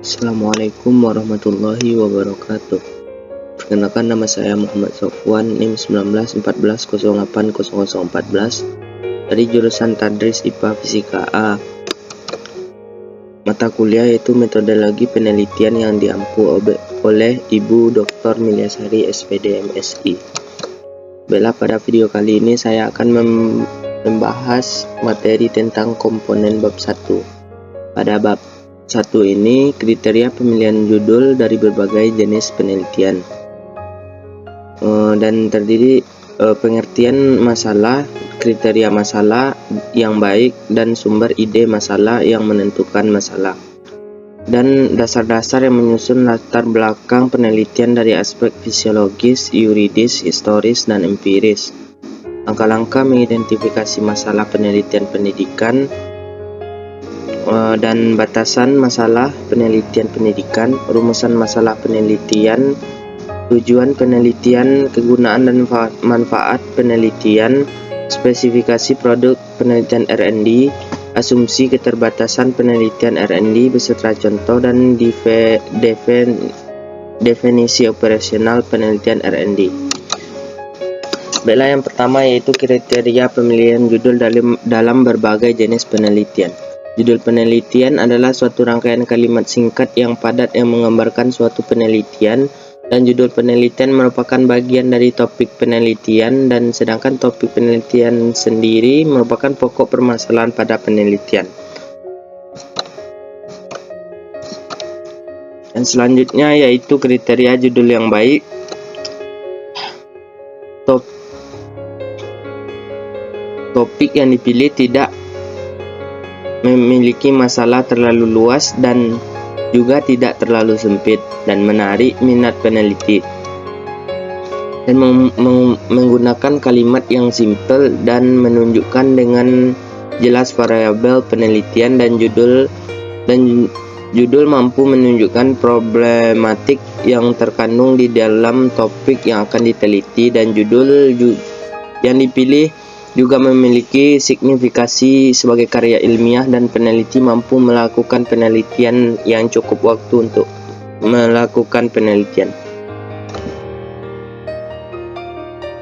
Assalamualaikum warahmatullahi wabarakatuh. Perkenalkan, nama saya Muhammad Sofwan, NIM 1914080014 dari jurusan Tadris IPA Fisika A. Mata kuliah yaitu metodologi penelitian yang diampu oleh Ibu Dr. Milyasari SPD MSI. Baiklah, pada video kali ini saya akan membahas materi tentang komponen bab 1. Pada bab 1 ini kriteria pemilihan judul dari berbagai jenis penelitian dan terdiri pengertian masalah, kriteria masalah yang baik, dan sumber ide masalah yang menentukan masalah, dan dasar-dasar yang menyusun latar belakang penelitian dari aspek fisiologis, yuridis, historis, dan empiris. Langkah-langkah mengidentifikasi masalah penelitian pendidikan dan batasan masalah penelitian pendidikan, rumusan masalah penelitian, tujuan penelitian, kegunaan dan manfaat penelitian, spesifikasi produk penelitian R&D, asumsi keterbatasan penelitian R&D beserta contoh, dan definisi operasional penelitian R&D. Baiklah, yang pertama yaitu kriteria pemilihan judul dalam berbagai jenis penelitian. Judul penelitian adalah suatu rangkaian kalimat singkat yang padat yang menggambarkan suatu penelitian, dan judul penelitian merupakan bagian dari topik penelitian, dan sedangkan topik penelitian sendiri merupakan pokok permasalahan pada penelitian. Dan selanjutnya yaitu kriteria judul yang baik. Topik yang dipilih tidak memiliki masalah terlalu luas dan juga tidak terlalu sempit, dan menarik minat peneliti, dan menggunakan kalimat yang simpel dan menunjukkan dengan jelas variabel penelitian, dan judul mampu menunjukkan problematik yang terkandung di dalam topik yang akan diteliti, dan judul yang dipilih juga memiliki signifikasi sebagai karya ilmiah, dan peneliti mampu melakukan penelitian yang cukup waktu untuk melakukan penelitian.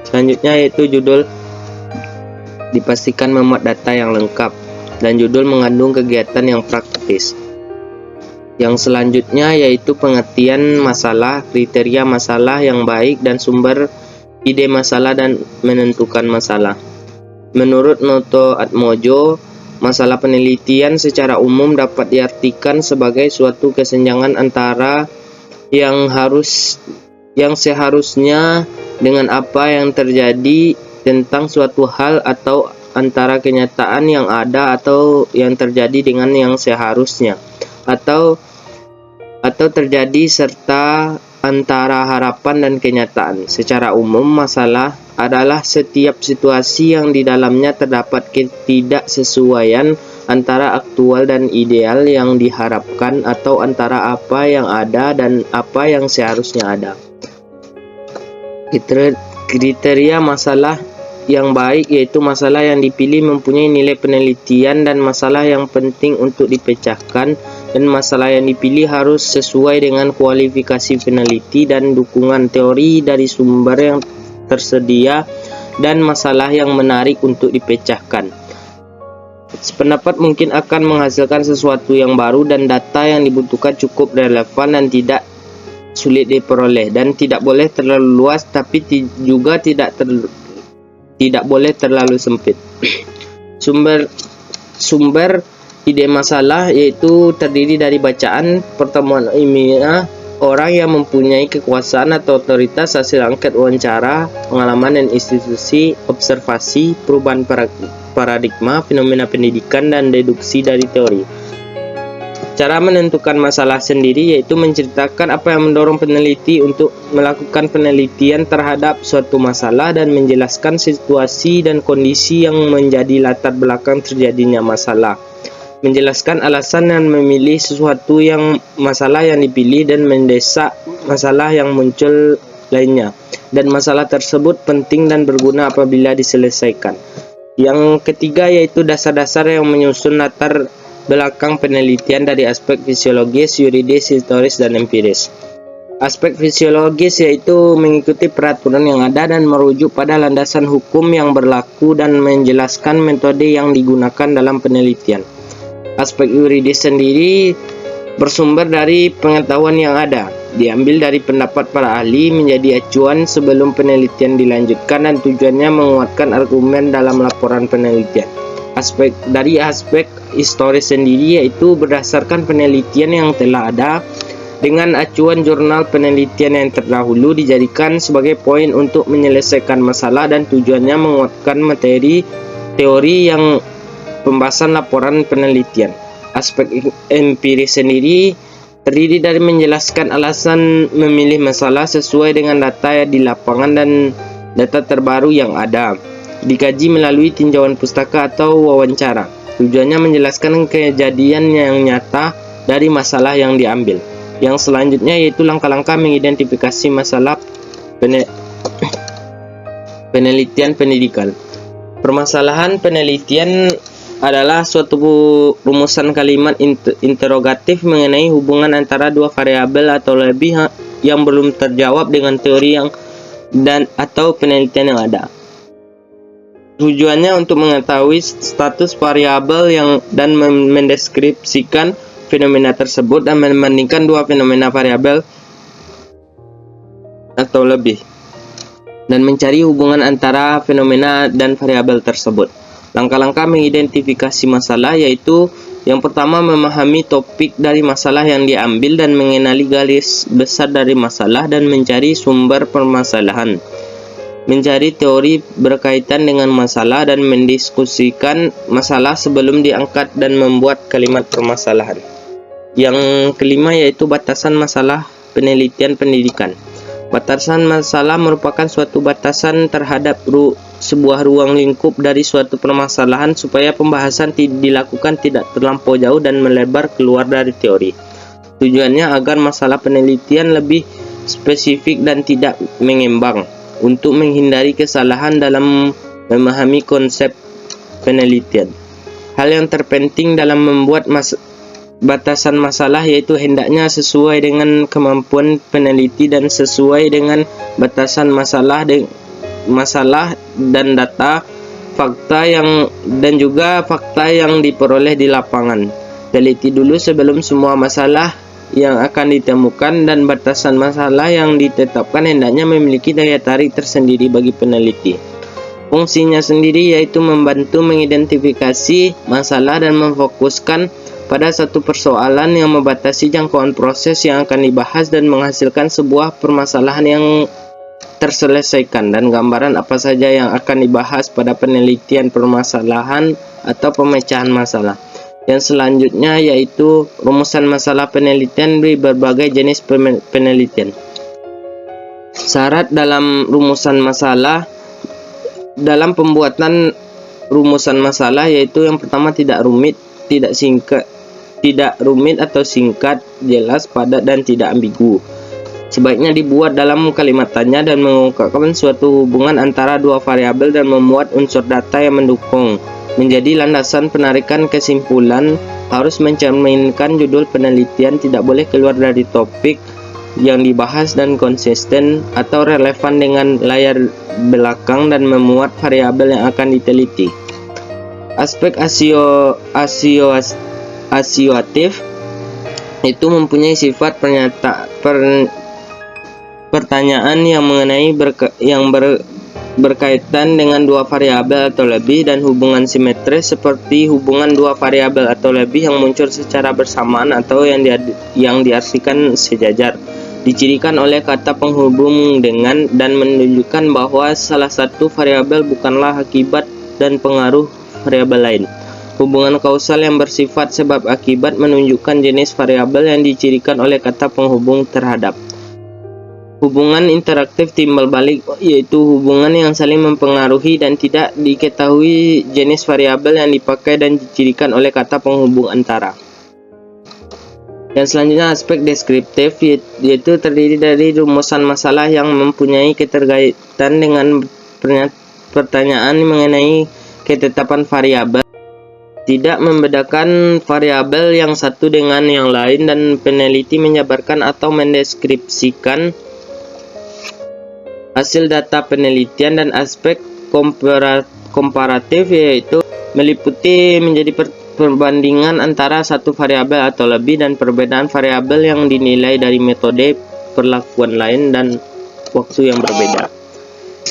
Selanjutnya yaitu judul dipastikan memuat data yang lengkap, dan judul mengandung kegiatan yang praktis. Yang selanjutnya yaitu pengertian masalah, kriteria masalah yang baik, dan sumber ide masalah dan menentukan masalah. Menurut Noto Atmojo, masalah penelitian secara umum dapat diartikan sebagai suatu kesenjangan antara yang seharusnya dengan apa yang terjadi tentang suatu hal, atau antara kenyataan yang ada atau yang terjadi dengan yang seharusnya, atau terjadi serta antara harapan dan kenyataan. Secara umum, masalah adalah setiap situasi yang di dalamnya terdapat ketidaksesuaian antara aktual dan ideal yang diharapkan, atau antara apa yang ada dan apa yang seharusnya ada. Kriteria masalah yang baik yaitu masalah yang dipilih mempunyai nilai penelitian dan masalah yang penting untuk dipecahkan, dan masalah yang dipilih harus sesuai dengan kualifikasi peneliti dan dukungan teori dari sumber yang tersedia, dan masalah yang menarik untuk dipecahkan. Sependapat mungkin akan menghasilkan sesuatu yang baru, dan data yang dibutuhkan cukup relevan dan tidak sulit diperoleh, dan tidak boleh terlalu luas tapi juga tidak boleh terlalu sempit. Sumber ide masalah yaitu terdiri dari bacaan, pertemuan ilmiah, orang yang mempunyai kekuasaan atau otoritas, hasil angket wawancara, pengalaman dan institusi, observasi, perubahan paradigma, fenomena pendidikan, dan deduksi dari teori. Cara menentukan masalah sendiri yaitu menceritakan apa yang mendorong peneliti untuk melakukan penelitian terhadap suatu masalah, dan menjelaskan situasi dan kondisi yang menjadi latar belakang terjadinya masalah, menjelaskan alasan dan memilih sesuatu yang masalah yang dipilih, dan mendesak masalah yang muncul lainnya, dan masalah tersebut penting dan berguna apabila diselesaikan. Yang ketiga yaitu dasar-dasar yang menyusun latar belakang penelitian dari aspek fisiologis, yuridis, historis, dan empiris. Aspek fisiologis yaitu mengikuti peraturan yang ada dan merujuk pada landasan hukum yang berlaku dan menjelaskan metode yang digunakan dalam penelitian. Aspek yuridis sendiri bersumber dari pengetahuan yang ada, diambil dari pendapat para ahli, menjadi acuan sebelum penelitian dilanjutkan dan tujuannya menguatkan argumen dalam laporan penelitian. Aspek historis sendiri yaitu berdasarkan penelitian yang telah ada dengan acuan jurnal penelitian yang terdahulu dijadikan sebagai poin untuk menyelesaikan masalah dan tujuannya menguatkan materi teori yang pembahasan laporan penelitian. Aspek empiris sendiri terdiri dari menjelaskan alasan memilih masalah sesuai dengan data di lapangan dan data terbaru yang ada, dikaji melalui tinjauan pustaka atau wawancara. Tujuannya menjelaskan kejadian yang nyata dari masalah yang diambil. Yang selanjutnya yaitu langkah-langkah mengidentifikasi masalah penelitian pendidikan. Permasalahan penelitian adalah suatu rumusan kalimat interogatif mengenai hubungan antara dua variabel atau lebih yang belum terjawab dengan teori atau penelitian yang ada. Tujuannya untuk mengetahui status variabel dan mendeskripsikan fenomena tersebut dan membandingkan dua fenomena variabel atau lebih dan mencari hubungan antara fenomena dan variabel tersebut. Langkah-langkah mengidentifikasi masalah yaitu yang pertama memahami topik dari masalah yang diambil dan mengenali garis besar dari masalah dan mencari sumber permasalahan. Mencari teori berkaitan dengan masalah dan mendiskusikan masalah sebelum diangkat dan membuat kalimat permasalahan. Yang kelima yaitu batasan masalah penelitian pendidikan. Batasan masalah merupakan suatu batasan terhadap sebuah ruang lingkup dari suatu permasalahan supaya pembahasan dilakukan tidak terlampau jauh dan melebar keluar dari teori. Tujuannya agar masalah penelitian lebih spesifik dan tidak mengembang untuk menghindari kesalahan dalam memahami konsep penelitian. Hal yang terpenting dalam membuat batasan masalah yaitu hendaknya sesuai dengan kemampuan peneliti dan sesuai dengan batasan masalah dan data fakta dan juga fakta yang diperoleh di lapangan. Teliti dulu sebelum semua masalah yang akan ditemukan dan batasan masalah yang ditetapkan hendaknya memiliki daya tarik tersendiri bagi peneliti. Fungsinya sendiri yaitu membantu mengidentifikasi masalah dan memfokuskan pada satu persoalan yang membatasi jangkauan proses yang akan dibahas dan menghasilkan sebuah permasalahan yang terselesaikan dan gambaran apa saja yang akan dibahas pada penelitian permasalahan atau pemecahan masalah. Yang selanjutnya yaitu rumusan masalah penelitian di berbagai jenis penelitian. Syarat dalam rumusan masalah dalam pembuatan rumusan masalah yaitu yang pertama tidak rumit atau singkat, jelas, padat, dan tidak ambigu. Sebaiknya dibuat dalam kalimatannya dan mengungkapkan suatu hubungan antara dua variabel dan memuat unsur data yang mendukung. Menjadi landasan penarikan kesimpulan, harus mencerminkan judul penelitian, tidak boleh keluar dari topik yang dibahas dan konsisten atau relevan dengan layar belakang dan memuat variabel yang akan diteliti. Aspek asioatif itu mempunyai sifat pertanyaan yang berkaitan dengan dua variabel atau lebih dan hubungan simetris seperti hubungan dua variabel atau lebih yang muncul secara bersamaan atau yang diartikan sejajar, dicirikan oleh kata penghubung dengan dan menunjukkan bahwa salah satu variabel bukanlah akibat dan pengaruh variabel lain. Hubungan kausal yang bersifat sebab akibat menunjukkan jenis variabel yang dicirikan oleh kata penghubung terhadap. Hubungan interaktif timbal balik yaitu hubungan yang saling mempengaruhi dan tidak diketahui jenis variabel yang dipakai dan dicirikan oleh kata penghubung antara. Yang selanjutnya aspek deskriptif yaitu terdiri dari rumusan masalah yang mempunyai keterkaitan dengan pertanyaan mengenai ketetapan variabel tidak membedakan variabel yang satu dengan yang lain, dan peneliti menjabarkan atau mendeskripsikan hasil data penelitian dan aspek komparatif, yaitu meliputi menjadi perbandingan antara satu variabel atau lebih dan perbedaan variabel yang dinilai dari metode perlakuan lain dan waktu yang berbeda.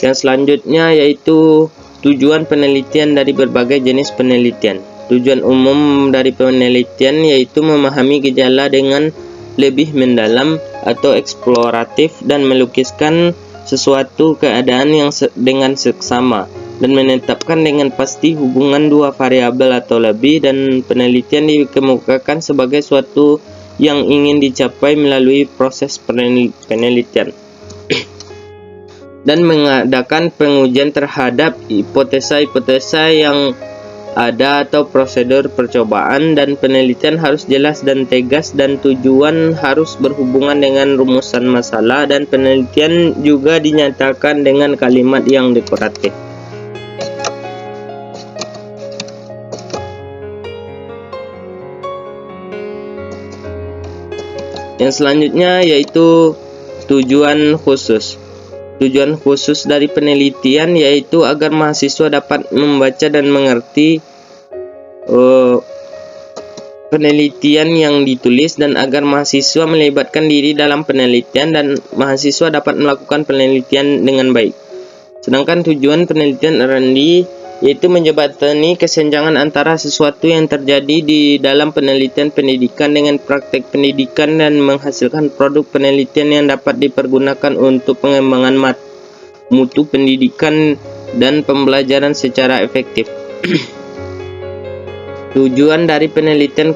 Yang selanjutnya yaitu tujuan penelitian dari berbagai jenis penelitian. Tujuan umum dari penelitian yaitu memahami gejala dengan lebih mendalam atau eksploratif dan melukiskan sesuatu keadaan yang dengan seksama dan menetapkan dengan pasti hubungan dua variabel atau lebih, dan penelitian dikemukakan sebagai suatu yang ingin dicapai melalui proses penelitian dan mengadakan pengujian terhadap hipotesa-hipotesa yang ada atau prosedur percobaan, dan penelitian harus jelas dan tegas dan tujuan harus berhubungan dengan rumusan masalah, dan penelitian juga dinyatakan dengan kalimat yang dekoratif. Yang selanjutnya yaitu tujuan khusus. Tujuan khusus dari penelitian yaitu agar mahasiswa dapat membaca dan mengerti penelitian yang ditulis, dan agar mahasiswa melibatkan diri dalam penelitian dan mahasiswa dapat melakukan penelitian dengan baik. Sedangkan tujuan penelitian R&D yaitu menjembatani kesenjangan antara sesuatu yang terjadi di dalam penelitian pendidikan dengan praktek pendidikan dan menghasilkan produk penelitian yang dapat dipergunakan untuk pengembangan mutu pendidikan dan pembelajaran secara efektif. Tujuan dari penelitian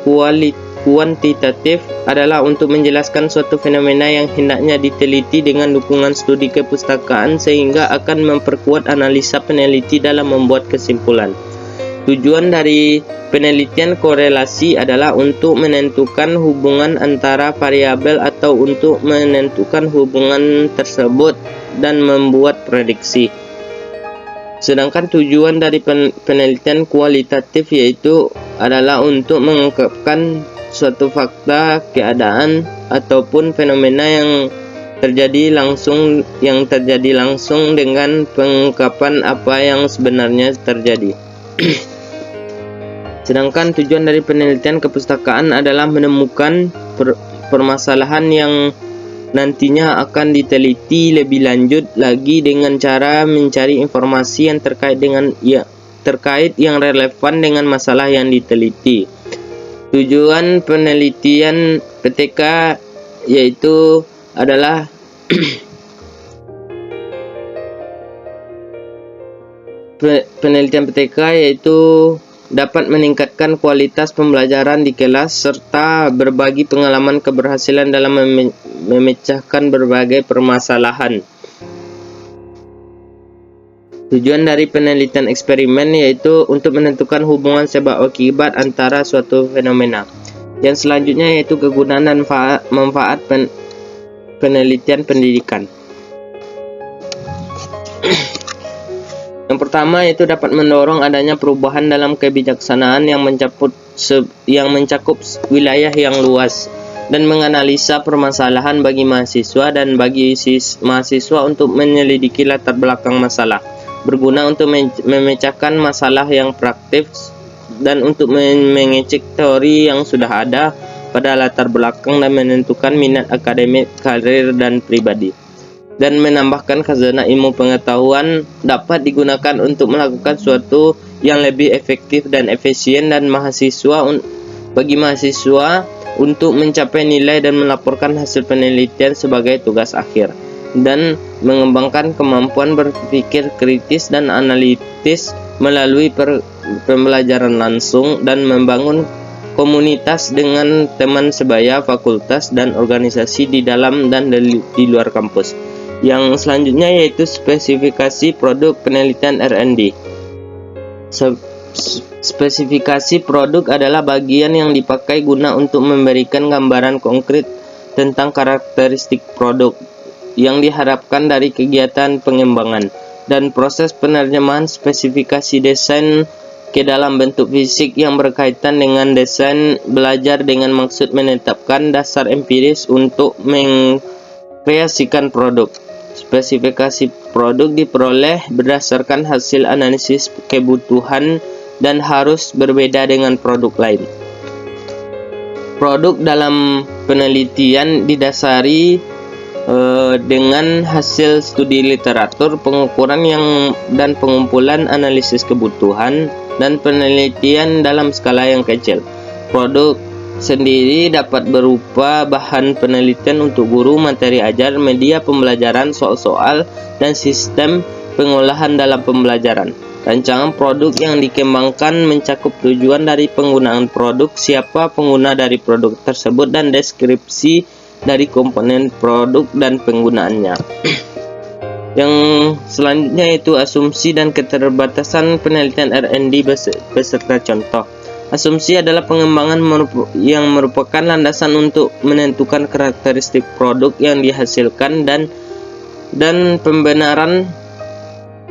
kuantitatif adalah untuk menjelaskan suatu fenomena yang hendaknya diteliti dengan dukungan studi kepustakaan, sehingga akan memperkuat analisa peneliti dalam membuat kesimpulan. Tujuan dari penelitian korelasi adalah untuk menentukan hubungan antara variabel atau untuk menentukan hubungan tersebut dan membuat prediksi. Sedangkan tujuan dari penelitian kualitatif yaitu adalah untuk mengungkapkan suatu fakta, keadaan, ataupun fenomena yang terjadi langsung dengan pengungkapan apa yang sebenarnya terjadi. Sedangkan tujuan dari penelitian kepustakaan adalah menemukan permasalahan yang nantinya akan diteliti lebih lanjut lagi dengan cara mencari informasi yang terkait yang relevan dengan masalah yang diteliti. Tujuan penelitian PTK yaitu adalah penelitian PTK yaitu dapat meningkatkan kualitas pembelajaran di kelas serta berbagi pengalaman keberhasilan dalam memecahkan berbagai permasalahan. Tujuan dari penelitian eksperimen yaitu untuk menentukan hubungan sebab akibat antara suatu fenomena. Yang selanjutnya yaitu kegunaan dan manfaat penelitian pendidikan. Yang pertama yaitu dapat mendorong adanya perubahan dalam kebijaksanaan yang mencakup wilayah yang luas dan menganalisa permasalahan bagi mahasiswa dan bagi mahasiswa untuk menyelidiki latar belakang masalah, berguna untuk memecahkan masalah yang praktis dan untuk mengecek teori yang sudah ada pada latar belakang dan menentukan minat akademik, karir, dan pribadi. Dan menambahkan khazanah ilmu pengetahuan dapat digunakan untuk melakukan sesuatu yang lebih efektif dan efisien dan bagi mahasiswa untuk mencapai nilai dan melaporkan hasil penelitian sebagai tugas akhir, dan mengembangkan kemampuan berpikir kritis dan analitis melalui pembelajaran langsung dan membangun komunitas dengan teman sebaya, fakultas, dan organisasi di dalam dan di luar kampus. Yang selanjutnya yaitu spesifikasi produk penelitian R&D. Spesifikasi produk adalah bagian yang dipakai guna untuk memberikan gambaran konkret tentang karakteristik produk yang diharapkan dari kegiatan pengembangan, dan proses penerjemahan spesifikasi desain ke dalam bentuk fisik yang berkaitan dengan desain belajar dengan maksud menetapkan dasar empiris untuk mengkreasikan produk. Spesifikasi produk diperoleh berdasarkan hasil analisis kebutuhan dan harus berbeda dengan produk lain. Produk dalam penelitian didasari dengan hasil studi literatur, pengukuran dan pengumpulan analisis kebutuhan, dan penelitian dalam skala yang kecil. Produk sendiri dapat berupa bahan penelitian untuk guru, materi ajar, media pembelajaran, soal-soal, dan sistem pengolahan dalam pembelajaran. Rancangan produk yang dikembangkan mencakup tujuan dari penggunaan produk, siapa pengguna dari produk tersebut, dan deskripsi dari komponen produk dan penggunaannya. Yang selanjutnya yaitu asumsi dan keterbatasan penelitian R&D beserta contoh. Asumsi adalah pengembangan yang merupakan landasan untuk menentukan karakteristik produk yang dihasilkan dan pembenaran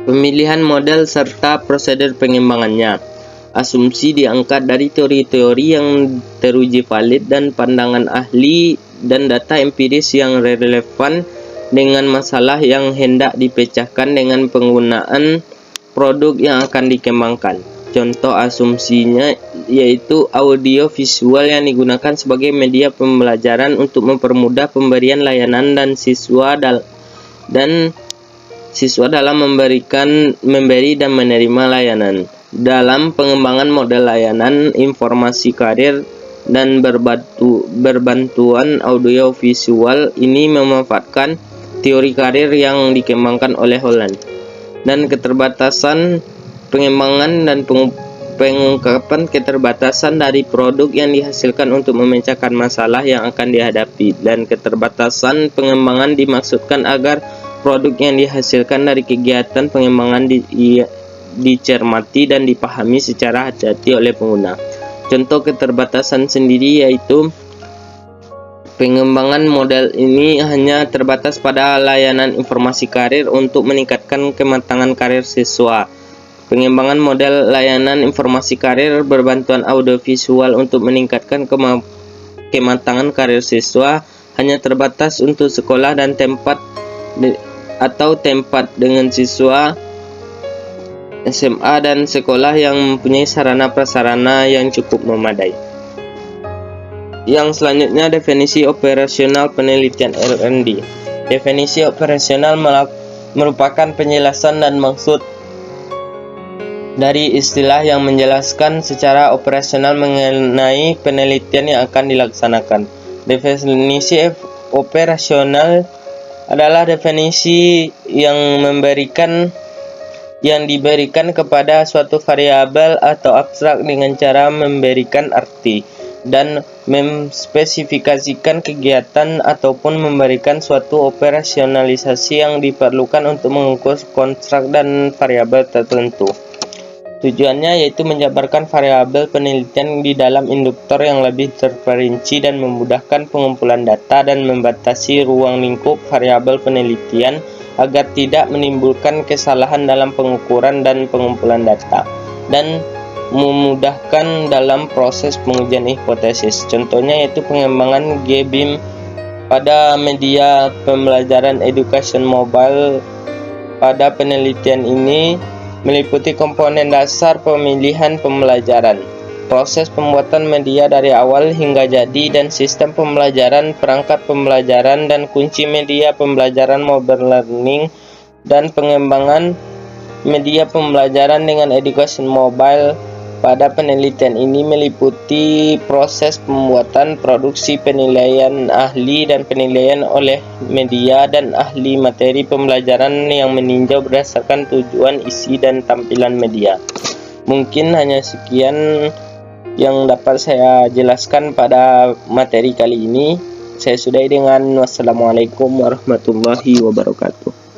pemilihan model serta prosedur pengembangannya. Asumsi diangkat dari teori-teori yang teruji valid dan pandangan ahli dan data empiris yang relevan dengan masalah yang hendak dipecahkan dengan penggunaan produk yang akan dikembangkan. Contoh asumsinya yaitu audio visual yang digunakan sebagai media pembelajaran untuk mempermudah pemberian layanan dan siswa dalam memberi dan menerima layanan. Dalam pengembangan model layanan informasi karir dan berbantuan audio visual ini memanfaatkan teori karir yang dikembangkan oleh Holland. Dan keterbatasan pengembangan dan pengungkapan keterbatasan dari produk yang dihasilkan untuk memecahkan masalah yang akan dihadapi. Dan keterbatasan pengembangan dimaksudkan agar produk yang dihasilkan dari kegiatan pengembangan dicermati dan dipahami secara hati-hati oleh pengguna. Contoh keterbatasan sendiri yaitu pengembangan model ini hanya terbatas pada layanan informasi karir untuk meningkatkan kematangan karir siswa. Pengembangan model layanan informasi karir berbantuan audiovisual untuk meningkatkan kematangan karir siswa hanya terbatas untuk sekolah dan tempat dengan siswa SMA dan sekolah yang mempunyai sarana prasarana yang cukup memadai. Yang selanjutnya definisi operasional penelitian R&D. Definisi operasional merupakan penjelasan dan maksud dari istilah yang menjelaskan secara operasional mengenai penelitian yang akan dilaksanakan. Definisi operasional adalah definisi yang diberikan kepada suatu variabel atau abstrak dengan cara memberikan arti dan memspesifikasikan kegiatan ataupun memberikan suatu operasionalisasi yang diperlukan untuk mengukur konstruk dan variabel tertentu. Tujuannya yaitu menjabarkan variabel penelitian di dalam induktor yang lebih terperinci dan memudahkan pengumpulan data dan membatasi ruang lingkup variabel penelitian agar tidak menimbulkan kesalahan dalam pengukuran dan pengumpulan data, dan memudahkan dalam proses pengujian hipotesis. Contohnya yaitu pengembangan G-beam pada media pembelajaran education mobile. Pada penelitian ini meliputi komponen dasar pemilihan pembelajaran, proses pembuatan media dari awal hingga jadi, dan sistem pembelajaran, perangkat pembelajaran, dan kunci media pembelajaran mobile learning. Dan pengembangan media pembelajaran dengan education mobile pada penelitian ini meliputi proses pembuatan, produksi, penilaian ahli, dan penilaian oleh media dan ahli materi pembelajaran yang meninjau berdasarkan tujuan, isi, dan tampilan media. Mungkin hanya sekian yang dapat saya jelaskan pada materi kali ini. Saya sudahi dengan wassalamualaikum warahmatullahi wabarakatuh.